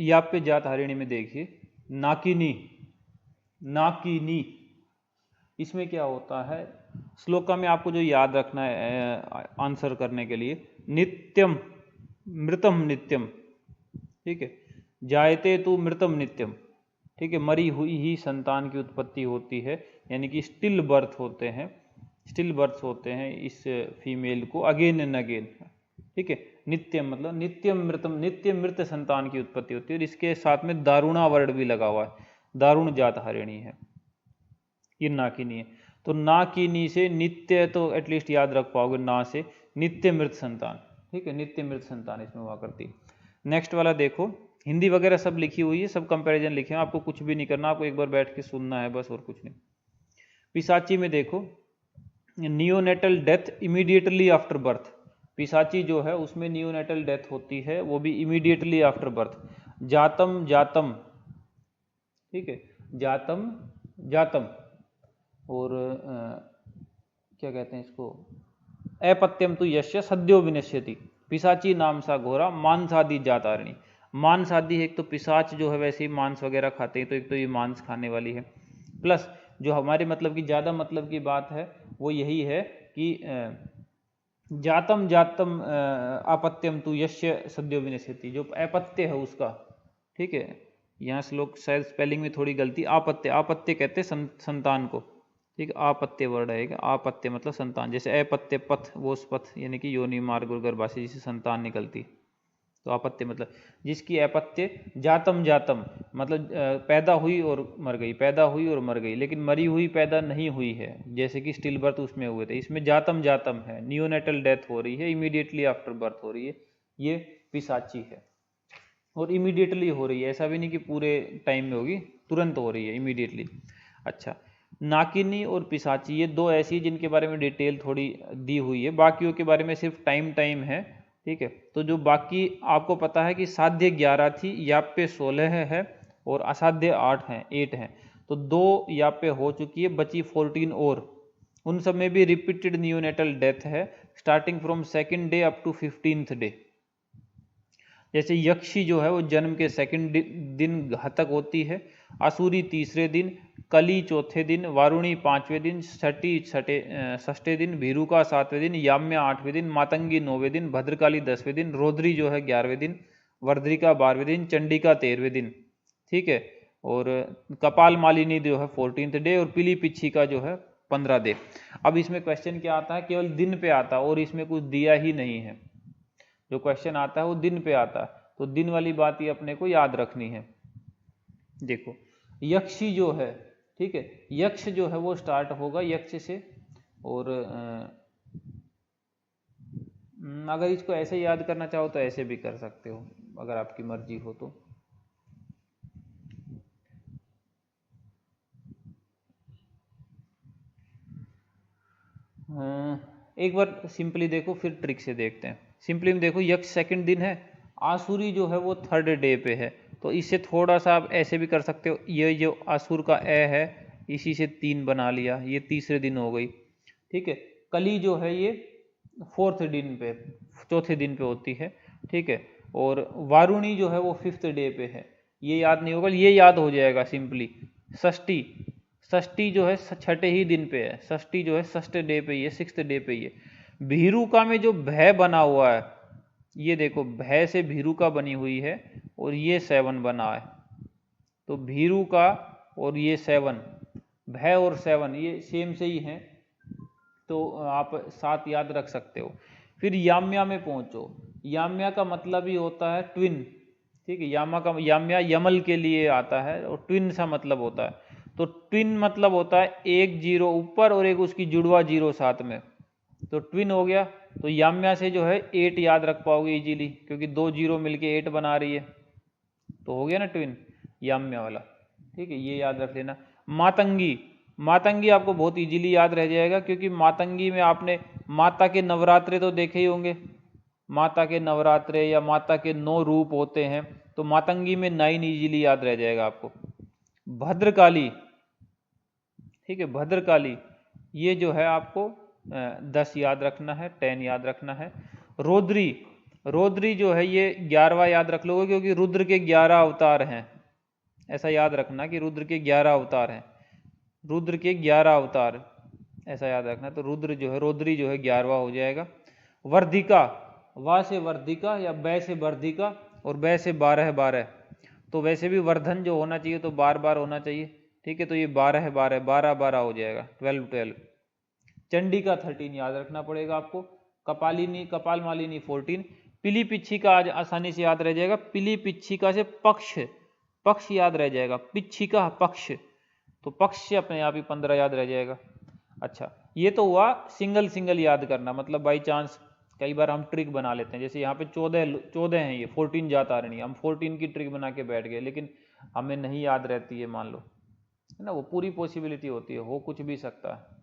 याप्य जात हरिणी में देखिए नाकिनी, नाकिनी इसमें क्या होता है, श्लोका में आपको जो याद रखना है आंसर करने के लिए, नित्यम मृतम नित्यम, ठीक है, जायते तु मृतम नित्यम, ठीक है, मरी हुई ही संतान की उत्पत्ति होती है, यानी कि स्टिल बर्थ होते हैं, स्टिल बर्थ होते हैं इस फीमेल को अगेन एंड अगेन, ठीक है। नित्यम मतलब नित्यम मृतम, नित्य मृत संतान की उत्पत्ति होती है, और इसके साथ में दारुणा वर्ड भी लगा हुआ है, दारुण जात हरिणी है ये, नाकिनी है। तो नाकिनी से नित्य तो एटलीस्ट याद रख पाओगे, ना से नित्य मृत संतान, ठीक है, नित्य मृत संतान इसमें हुआ करती। नेक्स्ट वाला देखो, हिंदी वगैरह सब लिखी हुई है, सब कंपैरिजन लिखे हैं, आपको कुछ भी नहीं करना, आपको एक बार बैठ के सुनना है बस, और कुछ नहीं। पिशाची में देखो, neonatal death immediately after birth, पिशाची जो है उसमें नियोनेटल डेथ होती है, वो भी इमीडिएटली आफ्टर बर्थ। जातम जातम, ठीक है, जातम जातम, और क्या कहते हैं इसको, अपत्यम तो यश्य सद्यो विनश्यति, पिशाची नाम सा घोरा मांसादि जातारणी, मांसादि एक तो पिशाच जो है वैसे ही मांस वगैरह खाते हैं, तो एक तो ये मांस खाने वाली है, प्लस जो हमारे मतलब की ज़्यादा मतलब की बात है वो यही है कि जातम जातम अपत्यम तु यश्य सद्यो विनश्यति, जो अपत्य है उसका, ठीक है, यहाँ श्लोक शायद स्पेलिंग में थोड़ी गलती, आपत्य, आपत्य कहते संतान को, ठीक है, आपत्य वर्ड है, आपत्य मतलब संतान, जैसे अपत्य पथ वो पथ, यानी कि योनि मार्ग और गर्भाशय जिसे संतान निकलती, तो आपत्य मतलब जिसकी अपत्य, जातम जातम मतलब पैदा हुई और मर गई, पैदा हुई और मर गई, लेकिन मरी हुई पैदा नहीं हुई है, जैसे कि स्टिल बर्थ उसमें हुए थे, इसमें जातम जातम है, नियोनेटल डेथ हो रही है, इमीडिएटली आफ्टर बर्थ हो रही है, ये पिशाची है, और इमीडिएटली हो रही है, ऐसा भी नहीं कि पूरे टाइम में होगी, तुरंत हो रही है, इमीडिएटली। अच्छा, नाकिनी और पिशाची ये दो ऐसी जिनके बारे में डिटेल थोड़ी दी हुई है, बाकियों के बारे में सिर्फ टाइम टाइम है, ठीक है। तो जो बाकी आपको पता है कि साध्य 11 थी, याप्य 16 है, और असाध्य 8 हैं, 8 हैं, तो 2 याप्य हो चुकी है, बची 14 और, उन सब में भी रिपीटेड नियोनेटल डेथ है, starting from second day up to 15th day. जैसे यक्षी जो है वो जन्म के सेकंड दिन घातक होती है, आसुरी तीसरे दिन, कली चौथे दिन, वारुणी पांचवें दिन, छठी षष्ठे दिन, भीरुका सातवें दिन, याम्या आठवें दिन, मातंगी 9वें दिन, भद्रकाली 10वें दिन, रौद्री जो है 11वें दिन, वर्द्रिका 12वें दिन, चंडिका 13वें दिन, ठीक है, और कपाल मालिनी जो है 14th डे, और पीली पिच्छी का जो है 15 डे। अब इसमें क्वेश्चन क्या आता है, केवल दिन पे आता है, और इसमें कुछ दिया ही नहीं है, जो क्वेश्चन आता है वो दिन पे आता है, तो दिन वाली बात ही अपने को याद रखनी है। देखो यक्षी जो है, ठीक है, यक्ष जो है वो स्टार्ट होगा यक्ष से, और अगर इसको ऐसे याद करना चाहो तो ऐसे भी कर सकते हो, अगर आपकी मर्जी हो तो। एक बार सिंपली देखो, फिर ट्रिक से देखते हैं। सिंपली में देखो, यक्ष सेकंड दिन है, आसुरी जो है वो थर्ड डे पे है, तो इससे थोड़ा सा आप ऐसे भी कर सकते हो, ये जो आसुर का ए है इसी से 3 बना लिया, ये तीसरे दिन हो गई, ठीक है। कली जो है ये फोर्थ दिन पे, चौथे दिन पे होती है, ठीक है, और वारुणी जो है वो 5th डे पे है, ये याद नहीं होगा, ये याद हो जाएगा सिंपली। षष्ठी, षष्ठी जो है छठे ही दिन पे है, षष्ठी जो है षष्ठ डे पे ही है, 6th डे पे ही है। भीरुका में जो भय बना हुआ है, ये देखो भय से भीरुका बनी हुई है, और ये 7 बना है, तो भीरुका और ये 7, भय और 7 ये सेम से ही हैं, तो आप 7 याद रख सकते हो। फिर याम्या में पहुंचो, याम्या का मतलब ही होता है ट्विन, ठीक है, याम्या यमल के लिए आता है, और ट्विन सा मतलब होता है, तो ट्विन मतलब होता है एक 0 ऊपर और एक उसकी जुड़वा 0 साथ में, तो ट्विन हो गया। तो याम्या से जो है 8 याद रख पाओगे इजीली, क्योंकि 2 0 मिलके 8 बना रही है, तो हो गया ना ट्विन याम्या वाला, ठीक है, ये याद रख लेना। मातंगी, मातंगी आपको बहुत इजीली याद रह जाएगा, क्योंकि मातंगी में आपने माता के नवरात्रे तो देखे ही होंगे, माता के नवरात्रे या माता के 9 रूप होते हैं, तो मातंगी में 9 इजीली याद रह जाएगा आपको। भद्रकाली, ठीक है, भद्रकाली ये जो है आपको 10 याद रखना है, 10 याद रखना है। रौद्री, रौद्री जो है ये 11वां याद रख लोगे, क्योंकि रुद्र के 11 अवतार हैं। ऐसा याद रखना कि रुद्र के 11 अवतार हैं, रुद्र के 11 अवतार, ऐसा याद रखना। तो रुद्र जो है, रौद्री जो है 11वां हो जाएगा। वर्धिका, वा से वर्धिका या बै से वर्धिका और बै से 12 12, तो वैसे भी वर्धन जो होना चाहिए तो बार बार होना चाहिए, ठीक है। तो ये 12 12 12 12 हो जाएगा, 12 12। चंडी का 13 याद रखना पड़ेगा आपको। कपालिनी, कपाल मालिनी 14। पिली पिच्छिका आज आसानी से याद रह जाएगा, पिली पिच्छिका से पक्ष, पक्ष याद रह जाएगा, पिच्छिका पक्ष, तो पक्ष से अपने आप ही 15 याद रह जाएगा। अच्छा, ये तो हुआ सिंगल सिंगल याद करना, मतलब बाई चांस कई बार हम ट्रिक बना लेते हैं, जैसे यहाँ पे 14 हैं, ये 14 जात आ रही है, हम 14 की ट्रिक बना के बैठ गए, लेकिन हमें नहीं याद रहती है, मान लो, है ना, वो पूरी पॉसिबिलिटी होती है, हो कुछ भी सकता है।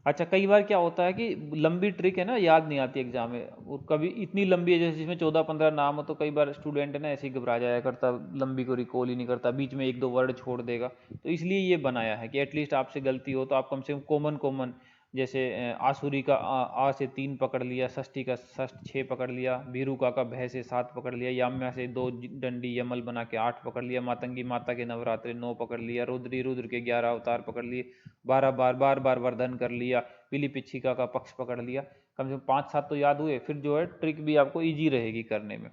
अच्छा, कई बार क्या होता है कि लंबी ट्रिक है ना, याद नहीं आती एग्जाम में, वो कभी इतनी लंबी है जैसे जिसमें 14 15 नाम हो, तो कई बार स्टूडेंट है ना ऐसे ही घबरा जाया करता, लंबी को रिकॉल ही नहीं करता, बीच में एक दो वर्ड छोड़ देगा। तो इसलिए ये बनाया है कि एटलीस्ट आपसे गलती हो तो आप कम से कम कॉमन कॉमन, जैसे आसुरी का आ से 3 पकड़ लिया, षष्ठी का षष्ठ 6 पकड़ लिया, भीरुका का भय से 7 पकड़ लिया, याम्या से 2 डंडी यमल बना के 8 पकड़ लिया, मातंगी माता के नवरात्रि 9 पकड़ लिया, रुद्री रुद्र के 11 अवतार पकड़ लिए, 12 बार बार बार वर्धन कर लिया, पीली पिच्छिका का पक्ष पकड़ लिया, कम से कम 5 7 तो याद हुए, फिर जो है ट्रिक भी आपको ईजी रहेगी करने में।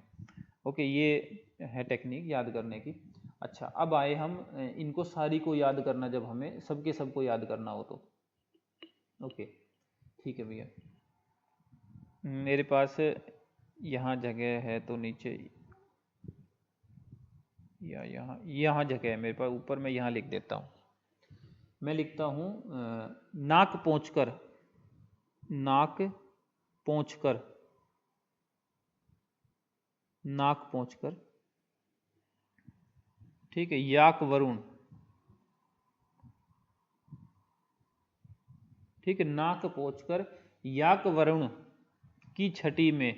ओके, ये है टेक्निक याद करने की। अच्छा, अब आए हम इनको सारी को याद करना, जब हमें सबके सबको याद करना हो तो। ओके, ठीक है भैया, मेरे पास यहाँ जगह है तो नीचे या यहाँ यहाँ जगह है मेरे पास, ऊपर मैं यहाँ लिख देता हूँ। मैं लिखता हूँ नाक पोंछकर, नाक पोंछकर, नाक पोंछकर, ठीक है। याक वरुण, ठीक है, नाक पोंछकर याक वरुण की छठी में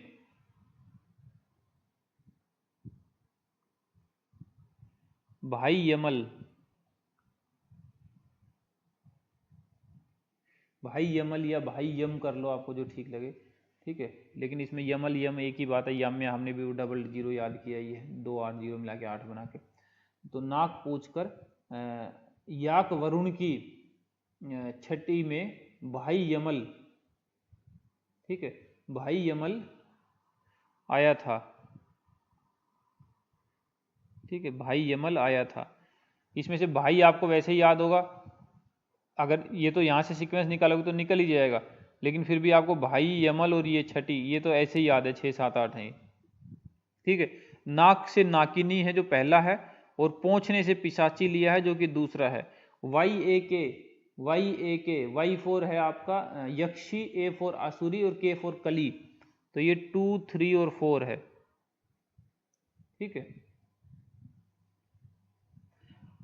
भाई यमल, भाई यमल या भाई यम कर लो, आपको जो ठीक लगे, ठीक है। लेकिन इसमें यमल यम एक ही बात है, यम में हमने भी डबल जीरो याद किया, ये 2 8 जीरो मिला के 8 बना के। तो नाक पूछकर याक वरुण की छठी में भाई यमल, ठीक है, भाई यमल आया था, ठीक है, भाई यमल आया था। इसमें से भाई आपको वैसे ही याद होगा, अगर ये तो यहाँ से सीक्वेंस निकालोगे तो निकल ही जाएगा, लेकिन फिर भी आपको भाई यमल और ये छठी, ये तो ऐसे ही याद है, 6 7 8 है, ठीक है। नाक से नाकिनी है जो पहला है, और पोंछने से पिशाची लिया है जो कि दूसरा है। वाई ए के, वाई ए के, वाई 4 है आपका यक्षी, ए 4 आसुरी और के 4 कली, तो ये 2 3 और 4 है, ठीक है,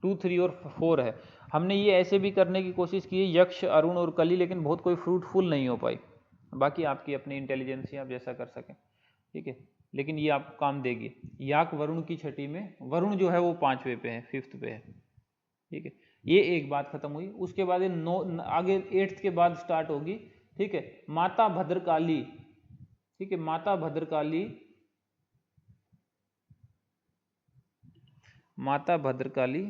2 3 और 4 है। हमने ये ऐसे भी करने की कोशिश की है, यक्ष अरुण और कली, लेकिन बहुत कोई फ्रूटफुल नहीं हो पाई, बाकी आपकी अपनी इंटेलिजेंस, आप जैसा कर सकें, ठीक है, लेकिन ये आपको काम देगी। याक वरुण की छठी में वरुण जो है वो 5वें पे है, 5th पे है, ठीक है। ये एक बात खत्म हुई, उसके बाद ये आगे 8th के बाद स्टार्ट होगी, ठीक है, माता भद्रकाली, ठीक है, माता भद्रकाली, माता भद्रकाली,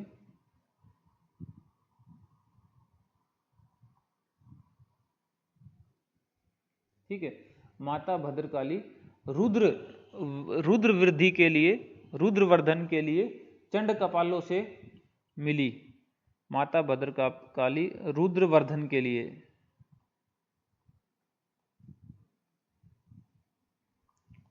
ठीक है, माता भद्रकाली रुद्र, रुद्र वृद्धि के लिए, रुद्र वर्धन के लिए चंड कपालों से मिली, माता भद्रकाली रुद्र वर्धन के लिए,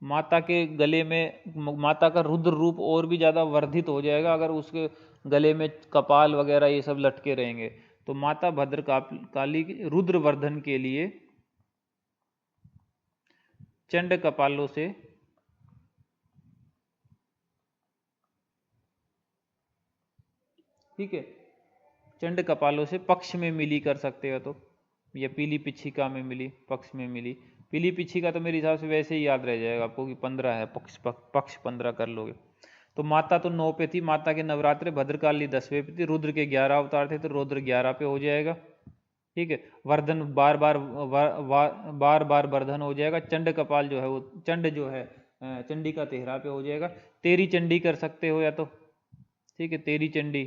माता के गले में, माता का रुद्र रूप और भी ज़्यादा वर्धित हो जाएगा अगर उसके गले में कपाल वगैरह ये सब लटके रहेंगे। तो माता भद्रकाली रुद्र वर्धन के लिए चंड कपालों से, ठीक है, चंड कपालों से पक्ष में मिली कर सकते हो, तो या पीली पिच्छिका में मिली, पक्ष में मिली। पीली पिच्छिका तो मेरे हिसाब से वैसे ही याद रह जाएगा आपको कि 15 है, पक्ष 15 कर लोगे। तो माता तो 9 पे थी, माता के नवरात्रे, भद्रकाली 10वें पे थी, रुद्र के 11 अवतार थे, तो रुद्र 11 पे हो जाएगा, ठीक है। वर्धन बार बार बार बार वर्धन हो जाएगा। चंड कपाल जो है वो चंड जो है चंडी का तेहरा पे हो जाएगा। तेरी चंडी कर सकते हो या तो, ठीक है, तेरी चंडी,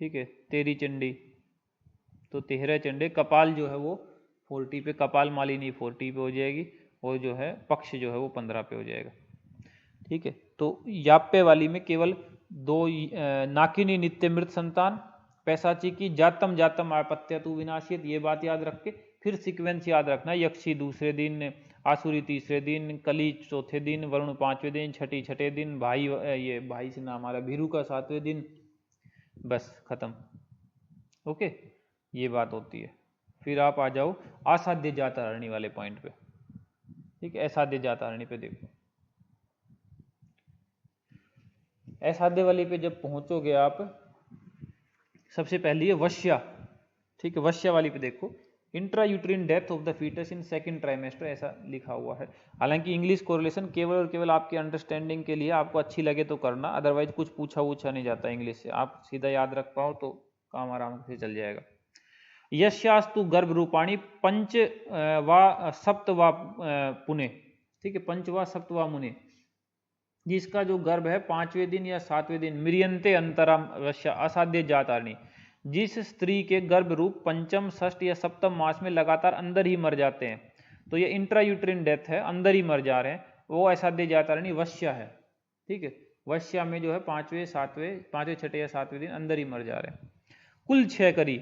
ठीक है, तेरी चंडी, तो तेहरा चंडे। कपाल जो है वो 40 पे, कपाल मालिनी 40 पे हो जाएगी, और जो है पक्ष जो है वो 15 पे हो जाएगा। ठीक है। तो याप्य वाली में केवल दो नाकिनी नित्य मृत संतान, पैसाची की जातम जातम आपत्य तु विनाशित, ये बात याद रख के फिर सीक्वेंस याद रखना। यक्षी दूसरे दिन, आसुरी तीसरे दिन, कली चौथे दिन, वरुण पांचवें दिन, छठी छठे दिन, भाई ये भाई से नाम आ रहा भीरू का 7वें दिन, बस खत्म। ओके, ये बात होती है। फिर आप आ जाओ असाध्य जातारणी वाले पॉइंट पे। ठीक है, असाध्य जातारणी पे देखो। असाध्य वाली पे जब पहुंचोगे आप, सबसे पहले है वश्या। ठीक है, वश्या वाली पे देखो, intra uterine death of the foetus in second trimester, ऐसा लिखा हुआ है। हालांकि इंग्लिश कोरिलेशन केवल और केवल आपके अंडरस्टैंडिंग के लिए, आपको अच्छी लगे तो करना, अदरवाइज कुछ पूछा नहीं जाता इंग्लिश से। आप सीधा याद रख पाओ तो काम आराम से चल जाएगा। यश्यास्तु गर्भ रूपाणी पंच व सप्त व पुणे, ठीक है, पंच व सप्त व मुने, जिसका जो गर्भ है 5वें दिन या 7वें दिन, मिरियंते अंतरम वश्या असाध्य जातारणी, जिस स्त्री के गर्भ रूप पंचम षष्ठ या सप्तम मास में लगातार अंदर ही मर जाते हैं, तो ये इंट्रायूट्रिन डेथ है, अंदर ही मर जा रहे हैं, वो असाध्य जातारणी वश्या है। ठीक है, वश्या में जो है 5वें 6ठे या 7वें दिन अंदर ही मर जा रहे हैं। कुल 6 करी,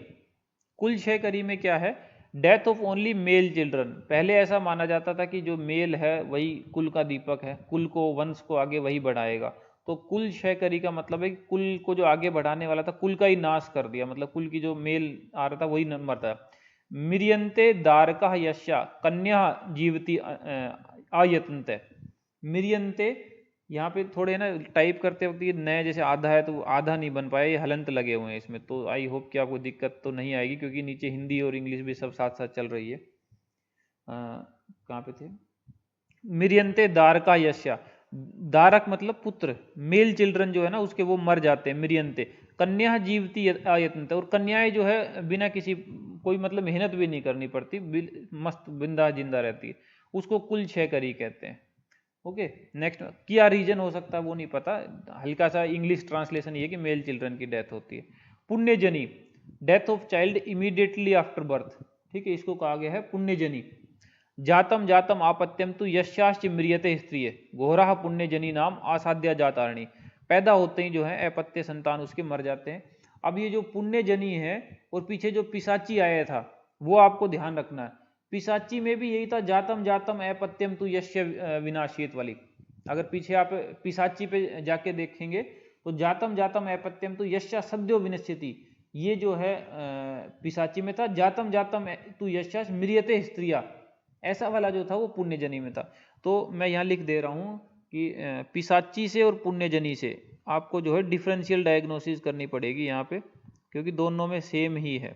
कुल 6 करी में क्या है, death of only mail children. पहले ऐसा माना जाता था कि जो मेल है वही कुल का दीपक है, कुल को, वंश को आगे वही बढ़ाएगा। तो कुल 6 करी का मतलब है कि कुल को जो आगे बढ़ाने वाला था, कुल का ही नाश कर दिया, मतलब कुल की जो मेल आ रहा था वही मरता है। मिरियंते दारका यश्या कन्या जीवती आयतनते, मिरियंते, यहाँ पे थोड़े ना टाइप करते वक्त ये नए जैसे आधा है तो वो आधा नहीं बन पाया, ये हलंत लगे हुए हैं इसमें, तो आई होप कि आपको दिक्कत तो नहीं आएगी, क्योंकि नीचे हिंदी और इंग्लिश भी सब साथ साथ चल रही है। कहाँ पे थे, मिरियंते दारका यश्या, दारक मतलब पुत्र, मेल चिल्ड्रन जो है ना उसके वो मर जाते हैं, मिरियंते। कन्या जीवती आयतनते, और कन्याएं जो है बिना किसी कोई मतलब मेहनत भी नहीं करनी पड़ती, मस्त बिंदा जिंदा रहती है, उसको कुल 6 करी कहते हैं। ओके, नेक्स्ट, क्या रीजन हो सकता है वो नहीं पता, हल्का सा इंग्लिश ट्रांसलेशन ये कि मेल चिल्ड्रन की डेथ होती है। पुण्यजनी, death of child immediately after birth, ठीक है, इसको कहा गया है पुण्यजनी। जातम जातम आपत्यम तो यश्याश्च म्रियते स्त्रिय घोरा पुण्यजनी नाम असाध्या जातारणी, पैदा होते ही जो है अपत्य संतान उसके मर जाते हैं। अब ये जो पुण्यजनी है और पीछे जो पिशाची आया था वो आपको ध्यान रखना है, पिशाची में भी यही था, जातम जातम अपत्यम तु यश्य विनाशित वाली। अगर पीछे आप पिशाची पे जाके देखेंगे तो जातम जातम अपत्यम तु यश्या सद्यो विनश्यति, ये जो है पिशाची में था, जातम जातम तु यश्या म्रियते स्त्रिया, ऐसा वाला जो था वो पुण्यजनी में था। तो मैं यहाँ लिख दे रहा हूँ कि पिशाची से और पुण्यजनी से आपको जो है डिफरेंशियल डायग्नोसिस करनी पड़ेगी यहाँ पे, क्योंकि दोनों में सेम ही है।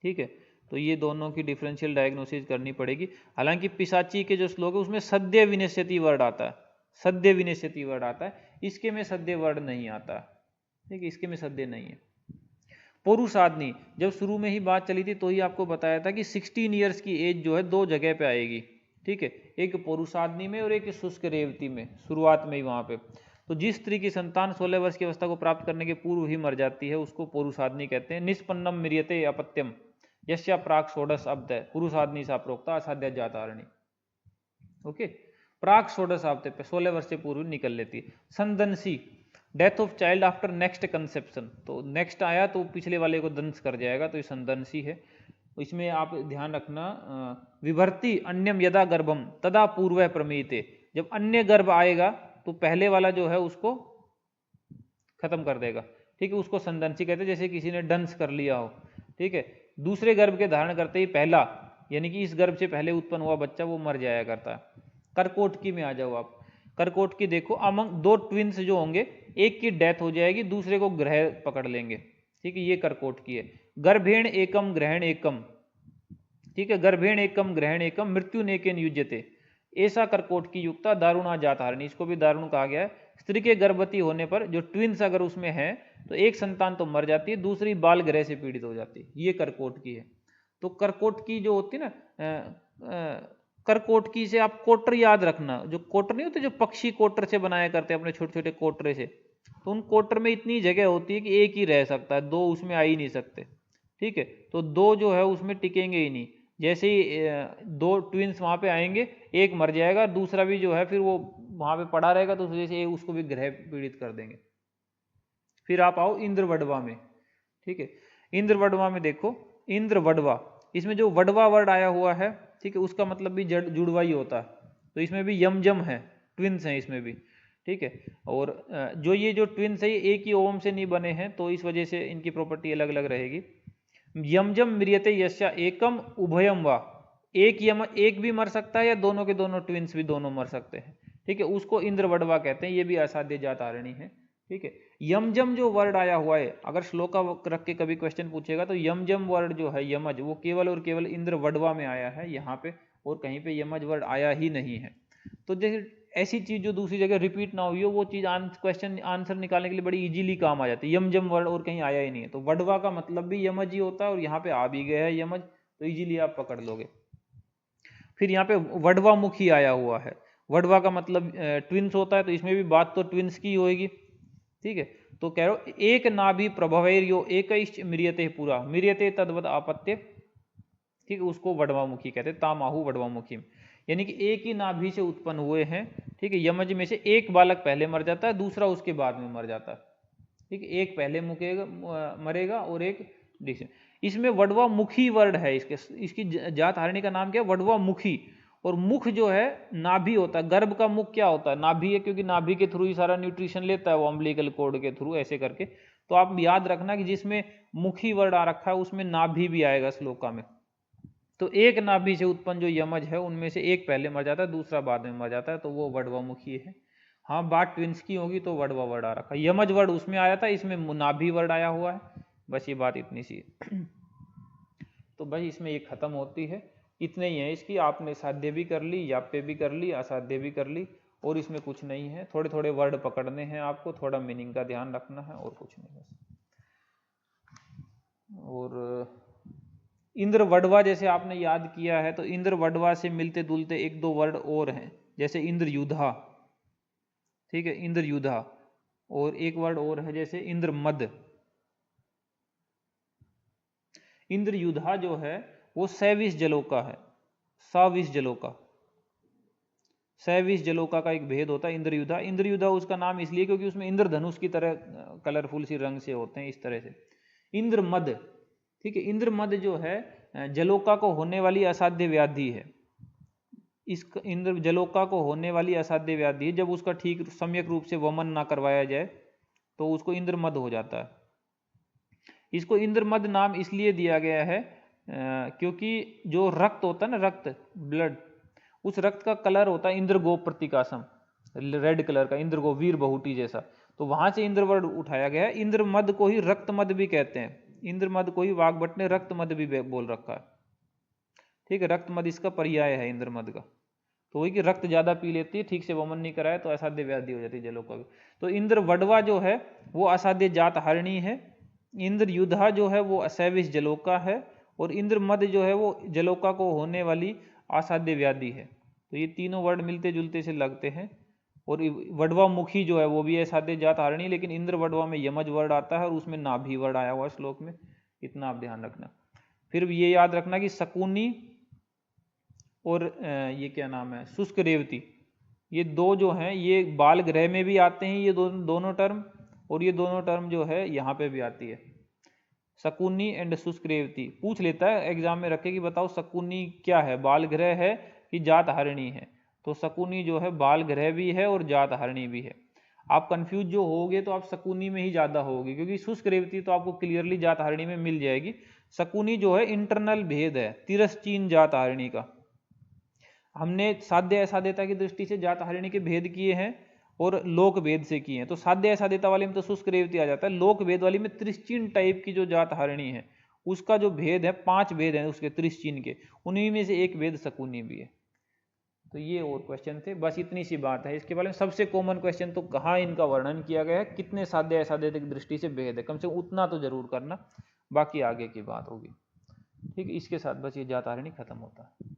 ठीक है, तो ये दोनों की डिफरेंशियल डायग्नोसिस करनी पड़ेगी। हालांकि पिशाची के जो श्लोक है उसमें सद्य विनश्यति वर्ड आता है, सद्य विनश्यति वर्ड आता है, इसके में सद्य वर्ड नहीं आता। ठीक है, इसके में सद्य नहीं है। पुरुषादनी, जब शुरू में ही बात चली थी तो ही आपको बताया था कि 16 ईयर्स की एज जो है 2 जगह पे आएगी। ठीक है, एक पुरुषादनी में और एक शुष्क रेवती में, शुरुआत में ही वहां पे। तो जिस स्त्री की संतान 16 वर्ष की अवस्था को प्राप्त करने के पूर्व ही मर जाती है उसको पुरुषादनी कहते हैं। निष्पन्नम म्रियते अपत्यम यश्या प्राक षोडश अब्द है पुरुषादनी सा प्रोक्ता असाध्या जातारणी। ओके, प्राक षोडश अब्द पे 16 वर्ष से पूर्व निकल लेती है। संदंसी, death of child after next conception, तो नेक्स्ट आया तो पिछले वाले को दंश कर जाएगा, तो ये संदंसी है। इसमें आप ध्यान रखना, विभर्ति अन्यम यदा गर्भम तदा पूर्व प्रमीते, जब अन्य गर्भ आएगा तो पहले वाला जो है उसको खत्म कर देगा। ठीक है, उसको संदंसी कहते हैं, जैसे किसी ने डंस कर लिया हो। ठीक है, दूसरे गर्भ के धारण करते ही पहला, यानी कि इस गर्भ से पहले उत्पन्न हुआ बच्चा वो मर जाया करता है। करकोटकी में आ जाओ आप, करकोटकी देखो, अमंग 2 ट्विंस जो होंगे, एक की डेथ हो जाएगी, दूसरे को ग्रह पकड़ लेंगे। ठीक है, ये करकोटकी है। गर्भेण एकम ग्रहण एकम, ठीक है, गर्भेण एकम ग्रहण एकम मृत्यु नेकेन युज्यते, ऐसा कर्कोट की युक्ता दारुणा जातारणी, इसको भी दारुण कहा गया है। स्त्री के गर्भवती होने पर जो ट्विंस अगर उसमें है तो एक संतान तो मर जाती है, दूसरी बाल ग्रह से पीड़ित हो जाती है। ये कर्कोट की है। तो कर्कोट की जो होती है ना, करकोट की से आप कोटर याद रखना। जो कोटर नहीं होते, जो पक्षी कोटर से बनाया करते हैं अपने छोटे छोटे कोटरे से, तो उन कोटर में इतनी जगह होती है कि एक ही रह सकता है, दो उसमें आ ही नहीं सकते। ठीक है, तो दो जो है उसमें टिकेंगे ही नहीं। जैसे ही दो ट्विंस वहां पे आएंगे, एक मर जाएगा, दूसरा भी जो है फिर वो वहां पे पड़ा रहेगा, तो उस वजह से उसको भी ग्रह पीड़ित कर देंगे। फिर आप आओ इंद्र वडवा में। ठीक है, इंद्र वडवा में देखो, इंद्र वडवा, इसमें जो वडवा वर्ड आया हुआ है, ठीक है, उसका मतलब भी जुड़वा ही होता है। तो इसमें भी यमजम है, ट्विंस हैं इसमें भी। ठीक है, और जो ये जो ट्विंस है ये एक ही ओम से नहीं बने हैं, तो इस वजह से इनकी प्रॉपर्टी अलग अलग रहेगी। यमजम म्रियते यस्या एकम उभयम वा, एक भी मर सकता है या दोनों के दोनों ट्विंस भी दोनों मर सकते हैं। ठीक है, उसको इंद्र वडवा कहते हैं, ये भी असाध्य जातारणी है। ठीक है, यमजम जो वर्ड आया हुआ है, अगर श्लोका रख के कभी क्वेश्चन पूछेगा तो यमजम वर्ड जो है यमज, वो केवल और केवल इंद्र वडवा में आया है यहाँ पे, और कहीं पे यमज वर्ड आया ही नहीं है। तो जैसे ऐसी चीज जो दूसरी जगह रिपीट ना हुई हो, वो चीज क्वेश्चन आंसर निकालने के लिए बड़ी इजीली काम आ जाती है। यमजम वर्ड और कहीं आया ही नहीं है, तो वडवा का मतलब भी यमज ही होता है, और यहाँ पे आ भी गया है यमज, तो इजीली आप पकड़ लोगे। फिर यहाँ पे वडवा मुखी आया हुआ है, वडवा का मतलब ट्विंस होता है, तो इसमें भी बात तो ट्विंस की होगी। ठीक है, तो कह रहे हो एक नाभि प्रभवैर्यो एक मिरियते पूरा, मिरियते तद्वत आपत्य। ठीक है, उसको वडवामुखी कहते हैं, तामाहु वडवामुखी, यानी कि एक ही नाभि से उत्पन्न हुए हैं। ठीक है, यमज में से एक बालक पहले मर जाता है, दूसरा उसके बाद में मर जाता है। ठीक है, एक पहले मरेगा और एक डिस। इसमें वडवा मुखी वर्ड है, इसकी जात हारणी का नाम क्या है, वडवा मुखी। और मुख जो है नाभि होता है, गर्भ का मुख क्या होता है, नाभि है, क्योंकि नाभि के थ्रू ही सारा न्यूट्रिशन लेता है वो, अम्बिलिकल कोड के थ्रू ऐसे करके। तो आप याद रखना कि जिसमें मुखी वर्ड आ रखा है उसमें नाभि भी आएगा श्लोका में। तो एक नाभि से उत्पन्न जो यमज है उनमें से एक पहले मर जाता है, दूसरा बाद में मर जाता है, तो वो वडवामुखी है। हाँ, बात ट्विंस की होगी तो वडवा वर्ड आ रखा है, यमज वर्ड उसमें आया था, इसमें नाभि वर्ड आया हुआ है। बस ये बात इतनी सी है। तो भाई इसमें ये खत्म होती है, इतने ही है इसकी। आपने साध्य भी कर ली, याप्य भी कर ली, असाध्य भी कर ली, और इसमें कुछ नहीं है। थोड़े थोड़े वर्ड पकड़ने हैं आपको, थोड़ा मीनिंग का ध्यान रखना है, और कुछ नहीं बस। और इंद्र वडवा जैसे आपने याद किया है, तो इंद्र वडवा से मिलते जुलते एक दो वर्ड और हैं, जैसे इंद्र युधा। ठीक है, इंद्र युधा, और एक वर्ड और है जैसे इंद्र मद। इंद्र युधा जो है वो 26 जलों का है, 26 जलों का, 26 जलोका का एक भेद होता है इंद्रयुधा। इंद्रयुधा उसका नाम इसलिए क्योंकि उसमें इंद्रधनुष की तरह कलरफुल सी रंग से होते हैं, इस तरह से। इंद्रमद, ठीक है, इंद्रमद जो है जलोका को होने वाली असाध्य व्याधि है। इस इंद्र जलोका को होने वाली असाध्य व्याधि है, जब उसका ठीक सम्यक रूप से वमन ना करवाया जाए तो उसको इंद्रमद हो जाता है। इसको इंद्रमद नाम इसलिए दिया गया है क्योंकि जो रक्त होता है ना, रक्त, ब्लड, उस रक्त का कलर होता है इंद्रगोप प्रतीकासम, रेड कलर का, इंद्रगोप वीर बहुटी जैसा, तो वहां से इंद्र वर्ड उठाया गया है। इंद्रमद को ही रक्तमद भी कहते हैं, इंद्रमद को ही वाग्भट ने रक्तमद भी बोल रखा है। ठीक है, रक्तमद इसका पर्याय है इंद्रमद का। तो वही कि रक्त ज्यादा पी लेती है, ठीक से वमन नहीं कराए तो असाध्य व्याधि हो जाती है जलों का। तो इंद्र वडवा जो है वो असाध्य जात हरणी है, इंद्र युधा जो है वो 27 जलोका है, और इंद्रमद जो है वो जलोका को होने वाली असाध्य व्याधि है। तो ये तीनों वर्ड मिलते जुलते से लगते हैं। और वडवा मुखी जो है वो भी असाध्य जात हारणी, लेकिन इंद्र वडवा में यमज वर्ड आता है और उसमें नाभि वर्ड आया हुआ श्लोक में, इतना आप ध्यान रखना। फिर ये याद रखना कि शकुनी और ये क्या नाम है, शुष्क रेवती, ये दो जो हैं ये बाल ग्रह में भी आते हैं, ये दोनों टर्म, और ये दोनों टर्म जो है यहाँ पे भी आती है। शकुनी एंड शुष्क रेवती पूछ लेता है एग्जाम में रखे कि बताओ शकुनी क्या है, बाल ग्रह है कि जात हरणी है। तो शकुनी जो है बाल ग्रह भी है और जात हरणी भी है। आप कंफ्यूज जो होगे तो आप शकुनी में ही ज्यादा होगी, क्योंकि शुष्क रेवती तो आपको क्लियरली जात हरणी में मिल जाएगी। शकुनी जो है इंटरनल भेद है तिरस्चीन जात हरणी का। हमने साध्य असाध्यता की दृष्टि से जात हरणी के भेद किए हैं और लोक भेद से किए हैं। तो साध्य असाध्यता वाले में तो शुष्क रेवती आ जाता है, लोक भेद वाली में त्रिश्चीन टाइप की जो जात हरणी है उसका जो भेद है, 5 भेद हैं उसके त्रिश्चीन के, उन्हीं में से एक भेद शकुनी भी है। तो ये और क्वेश्चन थे, बस इतनी सी बात है इसके बारे में। सबसे कॉमन क्वेश्चन तो कहाँ इनका वर्णन किया गया है, कितने साध्य असाध्य की दृष्टि से भेद है, कम से कम उतना तो जरूर करना, बाकी आगे की बात होगी। ठीक, इसके साथ बस ये जातारणी खत्म होता है।